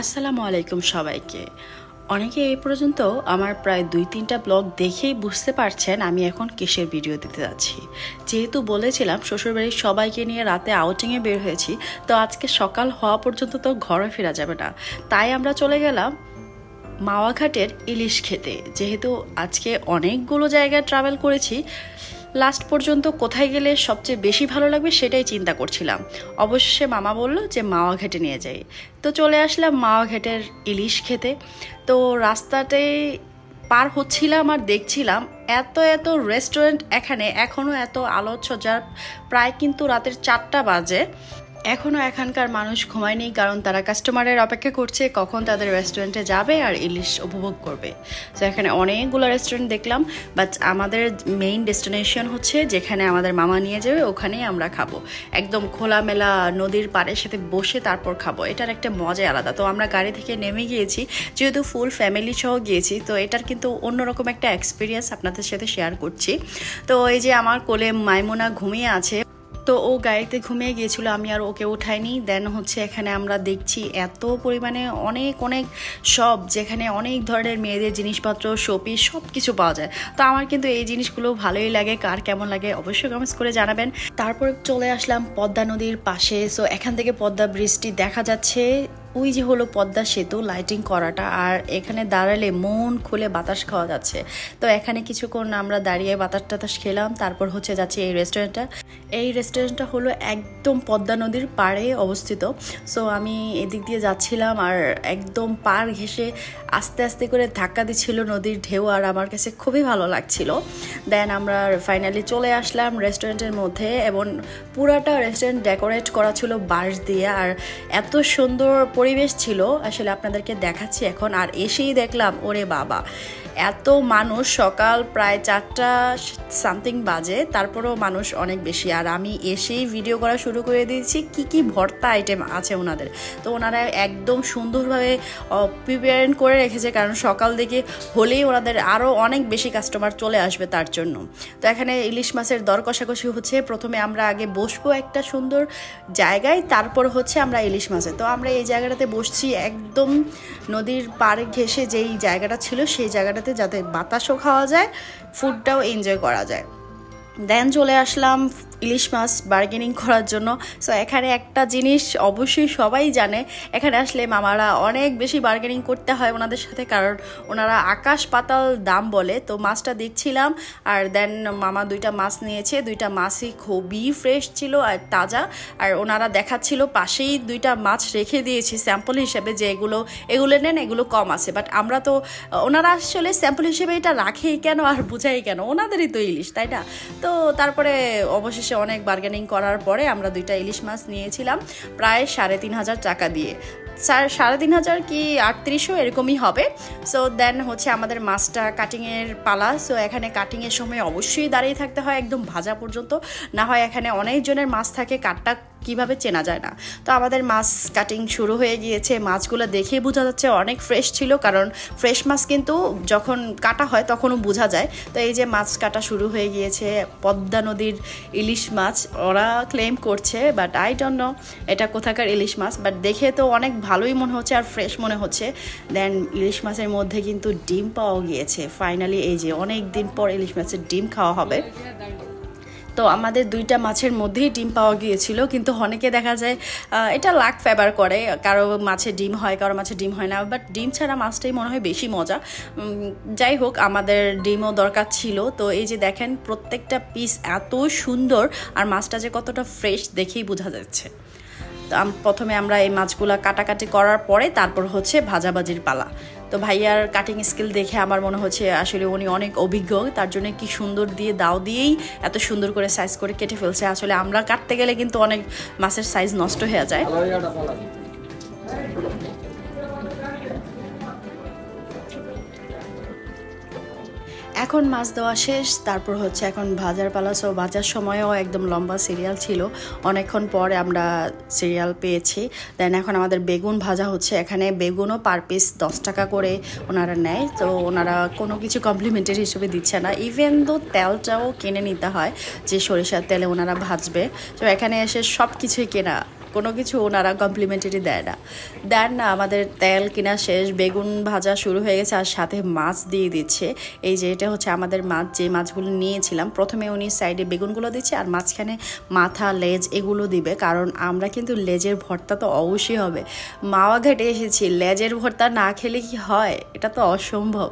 আসসালামু আলাইকুম সবাইকে। অনেকে এই পর্যন্ত আমার প্রায় 2-3টা ব্লগ দেখেই বুঝতে পারছেন আমি এখন কিসের ভিডিও দিতে যাচ্ছি। যেহেতু বলেছিলাম শ্বশুরবাড়ির সবাইকে নিয়ে রাতে আউটিংয়ে বের হয়েছি, তো আজকে সকাল হওয়া পর্যন্ত তো ঘরে ফেরা যাবে না, তাই আমরা চলে গেলাম মাওয়াঘাটের ইলিশ খেতে। যেহেতু আজকে অনেকগুলো জায়গায় ট্রাভেল করেছি, লাস্ট পর্যন্ত কোথায় গেলে সবচেয়ে বেশি ভালো লাগবে সেটাই চিন্তা করছিলাম। অবশেষে মামা বলল যে মাওয়াঘাটে নিয়ে যাই, তো চলে আসলাম মাওয়াঘাটের ইলিশ খেতে। তো রাস্তাতে পার হচ্ছিলাম আর দেখছিলাম এত এত রেস্টুরেন্ট, এখানে এখনও এত আলোচনার, প্রায় কিন্তু রাতের 4টা বাজে, এখনও এখানকার মানুষ ঘুমায়নি, কারণ তারা কাস্টমারের অপেক্ষা করছে কখন তাদের রেস্টুরেন্টে যাবে আর ইলিশ উপভোগ করবে। তো এখানে অনেকগুলো রেস্টুরেন্ট দেখলাম, বাট আমাদের মেইন ডেস্টিনেশন হচ্ছে যেখানে আমাদের মামা নিয়ে যাবে, ওখানেই আমরা খাবো। একদম খোলামেলা নদীর পাড়ের সাথে বসে তারপর খাবো, এটার একটা মজাই আলাদা। তো আমরা গাড়ি থেকে নেমে গিয়েছি, যেহেতু ফুল ফ্যামিলি সহ গিয়েছি, তো এটার কিন্তু অন্যরকম একটা এক্সপিরিয়েন্স আপনাদের সাথে শেয়ার করছি। তো এই যে আমার কোলে মাইমুনা ঘুমিয়ে আছে, তো ও গাড়িতে ঘুমিয়ে গিয়েছিল, আমি আর ওকে উঠাইনি। দেন হচ্ছে এখানে আমরা দেখছি এত পরিমাণে অনেক অনেক সব, যেখানে অনেক ধরনের মেয়েদের জিনিসপত্র, শোপিস, সব কিছু পাওয়া যায়। তো আমার কিন্তু এই জিনিসগুলো ভালোই লাগে, কার কেমন লাগে অবশ্যই কমেন্টস করে জানাবেন। তারপর চলে আসলাম পদ্মা নদীর পাশে। সো এখান থেকে পদ্মা ব্রিজটি দেখা যাচ্ছে, ওই যে হলো পদ্মা সেতু লাইটিং করাটা, আর এখানে দাঁড়ালে মন খুলে বাতাস খাওয়া যাচ্ছে। তো এখানে কিছুক্ষণ আমরা দাঁড়িয়ে বাতাস টাতাস খেলাম, তারপর হচ্ছে যাচ্ছে এই রেস্টুরেন্টটা। এই রেস্টুরেন্টটা হলো একদম পদ্মা নদীর পাড়ে অবস্থিত। সো আমি এদিক দিয়ে যাচ্ছিলাম আর একদম পাড় ঘেঁষে আস্তে আস্তে করে ধাক্কা দিচ্ছিল নদীর ঢেউ, আর আমার কাছে খুবই ভালো লাগছিল। দেন আমরা ফাইনালি চলে আসলাম রেস্টুরেন্টের মধ্যে, এবং পুরাটা রেস্টুরেন্ট ডেকোরেট করা ছিল বাঁশ দিয়ে, আর এত সুন্দর পরিবেশ ছিল, আসলে আপনাদেরকে দেখাচ্ছি এখন। আর এসেই দেখলাম ওরে বাবা, এত মানুষ, সকাল প্রায় 4টা সামথিং বাজে, তারপরেও মানুষ অনেক বেশি। আর আমি এসেই ভিডিও করা শুরু করে দিয়েছি কি কি ভর্তা আইটেম আছে ওনাদের। তো ওনারা একদম সুন্দরভাবে প্রিপেয়ার করে রেখেছে, কারণ সকাল দিকে হলেই ওনাদের আরও অনেক বেশি কাস্টমার চলে আসবে তার জন্য। তো এখানে ইলিশ মাছের দর কষাকষি হচ্ছে। প্রথমে আমরা আগে বসবো একটা সুন্দর জায়গায়, তারপর হচ্ছে আমরা ইলিশ মাছে। তো আমরা এই জায়গাটাতে বসছি একদম নদীর পাড়ে ঘেঁষে, যেই জায়গাটা ছিল সেই জায়গাটাতে, যাতে বাতাসও খাওয়া যায়, ফুডটাও এনজয় করা যায়। দেন চলে আসলাম ইলিশ মাছ বার্গেনিং করার জন্য। সো এখানে একটা জিনিস অবশ্যই সবাই জানে, এখানে আসলে মামারা অনেক বেশি বার্গেনিং করতে হয় ওনাদের সাথে, কারণ ওনারা আকাশ পাতাল দাম বলে। তো মাছটা দেখছিলাম, আর দেন মামা 2টা মাছ নিয়েছে, 2টা মাছই খুবই ফ্রেশ ছিল আর তাজা। আর ওনারা দেখাচ্ছিল পাশেই 2টা মাছ রেখে দিয়েছি স্যাম্পল হিসেবে, যে এগুলো নেন, এগুলো কম আছে। বাট আমরা তো, ওনারা আসলে স্যাম্পল হিসেবে এটা রাখেই কেন আর বুঝাই কেন, ওনাদেরই তো ইলিশ, তাই না? তো তারপরে অবশেষে অনেক বার্গেনিং করার পরে আমরা 2টা ইলিশ মাছ নিয়েছিলাম প্রায় 3,500 টাকা দিয়ে। 3,500 কি 3800 এরকমই হবে। সো দেন হচ্ছে আমাদের মাছটা কাটিংয়ের পালা। সো এখানে কাটিংয়ের সময় অবশ্যই দাঁড়িয়ে থাকতে হয় একদম ভাজা পর্যন্ত, না হয় এখানে অনেকজনের মাছ থাকে, কাটটা কিভাবে চেনা যায় না। তো আমাদের মাছ কাটিং শুরু হয়ে গিয়েছে। মাছগুলো দেখেই বোঝা যাচ্ছে অনেক ফ্রেশ ছিল, কারণ ফ্রেশ মাছ কিন্তু যখন কাটা হয় তখনও বোঝা যায়। তো এই যে মাছ কাটা শুরু হয়ে গিয়েছে, পদ্মা নদীর ইলিশ মাছ ওরা ক্লেম করছে, বাট আই ডোন্ট নো এটা কোথাকার ইলিশ মাছ, বাট দেখে তো অনেক ভালোই মনে হচ্ছে আর ফ্রেশ মনে হচ্ছে। দেন ইলিশ মাছের মধ্যে কিন্তু ডিম পাওয়া গিয়েছে ফাইনালি, এই যে অনেক দিন পর ইলিশ মাছের ডিম খাওয়া হবে। তো আমাদের 2টা মাছের মধ্যেই ডিম পাওয়া গিয়েছিল, কিন্তু অনেকে দেখা যায় এটা লাক ফেভার করে, কারো মাছে ডিম হয়, কারো মাছে ডিম হয় না, বাট ডিম ছাড়া মাছটাই মনে হয় বেশি মজা। যাই হোক, আমাদের ডিমও দরকার ছিল। তো এই যে দেখেন প্রত্যেকটা পিস এত সুন্দর, আর মাছটা যে কতটা ফ্রেশ দেখেই বোঝা যাচ্ছে। তো প্রথমে আমরা এই মাছগুলা কাটাকাটি করার পরে তারপর হচ্ছে ভাজাভাজির পালা। তো ভাইয়ার কাটিং স্কিল দেখে আমার মনে হচ্ছে আসলে উনি অনেক অভিজ্ঞ, তার জন্য কি সুন্দর দিয়ে দাও দিয়েই এত সুন্দর করে সাইজ করে কেটে ফেলছে। আসলে আমরা কাটতে গেলে কিন্তু অনেক মাছের সাইজ নষ্ট হয়ে যায়। এখন মাছ দেওয়া শেষ, তারপর হচ্ছে এখন ভাজার পালা। সো ভাজার সময়ও একদম লম্বা সিরিয়াল ছিল, অনেকক্ষণ পরে আমরা সিরিয়াল পেয়েছি। দেন এখন আমাদের বেগুন ভাজা হচ্ছে। এখানে বেগুনও পার পিস 10 টাকা করে ওনারা নেয়। তো ওনারা কোনো কিছু কমপ্লিমেন্টারি হিসেবে দিচ্ছে না, ইভেন তো তেলটাও কিনে নিতে হয়, যে সরিষার তেলে ওনারা ভাজবে। তো এখানে এসে সব কিছুই কেনা, কোনো কিছু ওনারা কমপ্লিমেন্টারি দেন না। আমাদের তেল কিনা শেষ, বেগুন ভাজা শুরু হয়ে গেছে, আর সাথে মাছ দিয়ে দিচ্ছে। এই যে এটা হচ্ছে আমাদের মাছ, যে মাছগুলো নিয়েছিলাম। প্রথমে উনি সাইডে বেগুনগুলো দিচ্ছে আর মাঝখানে মাথা, লেজ এগুলো দিবে, কারণ আমরা কিন্তু লেজের ভর্তা তো অবশ্যই হবে। মাওয়া ঘাটে এসেছি, লেজের ভর্তা না খেলে কি হয়? এটা তো অসম্ভব।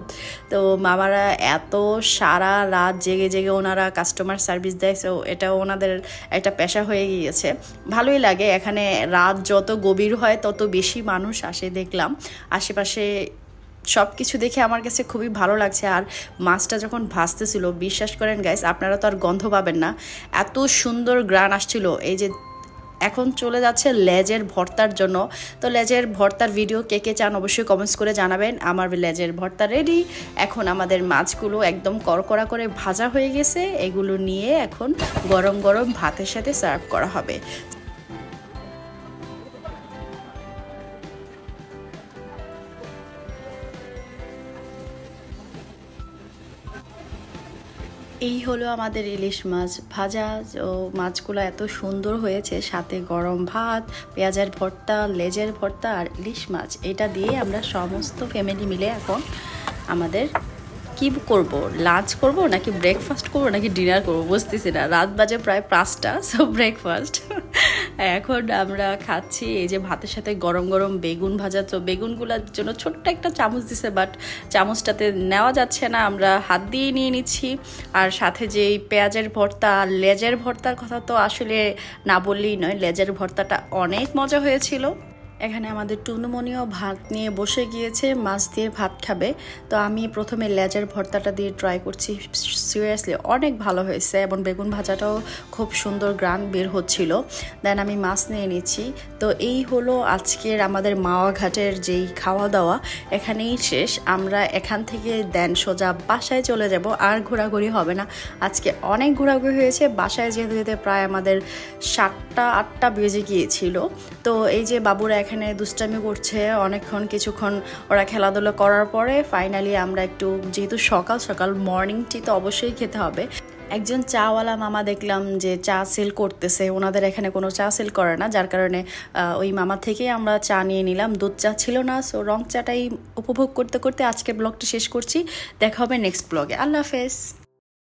তো মামারা এত সারা রাত জেগে জেগে ওনারা কাস্টমার সার্ভিস দেয়, সো এটা ওনাদের একটা পেশা হয়ে গিয়েছে। ভালোই লাগে, এখানে রাত যত গভীর হয় তত বেশি মানুষ আসে দেখলাম। আশেপাশে সব কিছু দেখে আমার কাছে খুবই ভালো লাগছে। আর মাছটা যখন ভাজতেছিল, বিশ্বাস করেন গাইস, আপনারা তো আর গন্ধ পাবেন না, এত সুন্দর গ্রান আসছিল। এই যে এখন চলে যাচ্ছে লেজের ভর্তার জন্য। তো লেজের ভর্তার ভিডিও কে কে চান অবশ্যই কমেন্টস করে জানাবেন। আমার লেজের ভর্তা রেডি। এখন আমাদের মাছগুলো একদম কড়কড়া করে ভাজা হয়ে গেছে, এগুলো নিয়ে এখন গরম গরম ভাতের সাথে সার্ভ করা হবে। এই হলো আমাদের ইলিশ মাছ ভাজা। ও মাছগুলো এত সুন্দর হয়েছে, সাথে গরম ভাত, পেঁয়াজের ভর্তা, লেজের ভর্তা আর ইলিশ মাছ। এটা দিয়ে আমরা সমস্ত ফ্যামিলি মিলে এখন আমাদের কি করব, লাঞ্চ করব নাকি ব্রেকফাস্ট করব নাকি ডিনার করব বুঝতেছি না। রাত বাজে প্রায় 5টা, সো ব্রেকফাস্ট। এখন আমরা খাচ্ছি এই যে ভাতের সাথে গরম গরম বেগুন ভাজা। তো বেগুনগুলোর জন্য ছোট্ট একটা চামচ দিছে, বাট চামচটাতে নেওয়া যাচ্ছে না, আমরা হাত দিয়ে নিয়ে নিচ্ছি। আর সাথে যে পেঁয়াজের ভর্তা আর লেজের ভর্তার কথা তো আসলে না বললেই নয়, লেজের ভর্তাটা অনেক মজা হয়েছিল। এখানে আমাদের টুনুমনিও ভাত নিয়ে বসে গিয়েছে, মাছ দিয়ে ভাত খাবে। তো আমি প্রথমে লেজের ভর্তাটা দিয়ে ট্রাই করছি, সিরিয়াসলি অনেক ভালো হয়েছে, এবং বেগুন ভাজাটাও খুব সুন্দর গ্রান বের হচ্ছিল। দেন আমি মাছ নিয়ে নিচ্ছি। তো এই হলো আজকের আমাদের মাওয়া ঘাটের যেই খাওয়া দাওয়া, এখানেই শেষ। আমরা এখান থেকে দেন সোজা বাসায় চলে যাব, আর ঘোরাঘুরি হবে না। আজকে অনেক ঘোরাঘুরি হয়েছে, বাসায় যেতে যেতে প্রায় আমাদের 7টা-8টা বেজে গিয়েছিল। তো এই যে বাবুরা এখানে দুষ্টামি করছে অনেকক্ষণ, কিছুক্ষণ ওরা খেলাধুলা করার পরে ফাইনালি আমরা একটু, যেহেতু সকাল সকাল মর্নিং টি তো অবশ্যই খেতে হবে। একজন চাওয়ালা মামা দেখলাম যে চা সেল করতেছে, ওনাদের এখানে কোনো চা সেল করে না, যার কারণে ওই মামা থেকেই আমরা চা নিয়ে নিলাম। দুধ চা ছিল না, সো রং চাটাই উপভোগ করতে করতে আজকের ব্লগটা শেষ করছি। দেখা হবে নেক্সট ব্লগে। আল্লাহ হাফেজ।